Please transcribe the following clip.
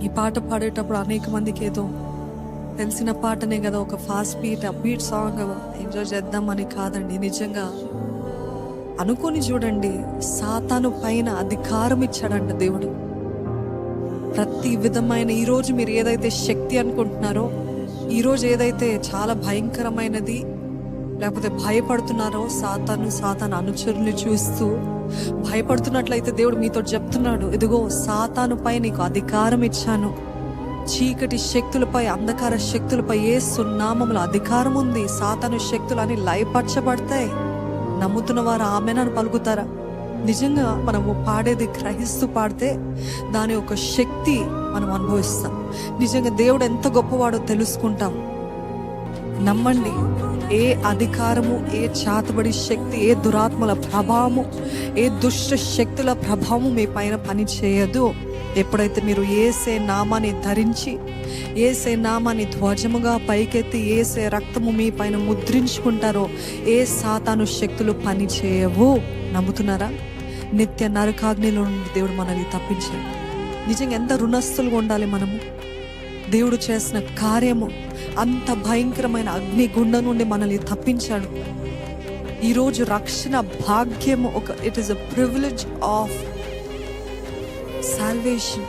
ఈ పాట పాడేటప్పుడు అనేక మందికి ఏదో తెలిసిన పాటనే కదా, ఒక ఫాస్ట్ బీట్ సాంగ్ ఎంజాయ్ చేద్దామని కాదండి. నిజంగా అనుకొని చూడండి, సాతాను పైన అధికారం ఇచ్చాడంట దేవుడు. ప్రతి విధమైన ఈరోజు మీరు ఏదైతే శక్తి అనుకుంటున్నారో, ఈరోజు ఏదైతే చాలా భయంకరమైనది లేకపోతే భయపడుతున్నారో, సాతాను అనుచరులు చూస్తూ భయపడుతున్నట్లయితే దేవుడు మీతో చెప్తున్నాడు, ఇదిగో సాతాను పై నీకు అధికారం ఇచ్చాను. చీకటి శక్తులపై, అంధకార శక్తులపై యేసు నామములో అధికారం ఉంది. సాతాను శక్తులు అని లయపరచబడతాయి. నమ్ముతున్న వారు ఆమేనని పలుకుతారా? నిజంగా మనము పాడేది గ్రహిస్తూ పాడితే దాని ఒక శక్తి మనం అనుభవిస్తాం. నిజంగా దేవుడు ఎంత గొప్పవాడో తెలుసుకుంటాం. నమ్మండి, ఏ అధికారము, ఏ చాతబడి శక్తి, ఏ దురాత్మల ప్రభావము, ఏ దుష్ట శక్తుల ప్రభావము మీ పైన పని చేయదు. ఎప్పుడైతే మీరు యేసే నామాన్ని ధరించి, యేసే నామాన్ని ధ్వజముగా పైకెత్తి, యేసే రక్తము మీ పైన ముద్రించుకుంటారో, ఏ సాతాను శక్తులు పని చేయవు. నమ్ముతున్నారా? నిత్య నరకాగ్నిలో నుండి దేవుడు మనల్ని తప్పించాడు. నిజంగా ఎంత రుణస్థులుగా ఉండాలి మనము. దేవుడు చేసిన కార్యము అంత భయంకరమైన అగ్ని గుండం నుండి మనల్ని తప్పించాడు. ఈరోజు రక్షణ భాగ్యము it is a privilege of salvation.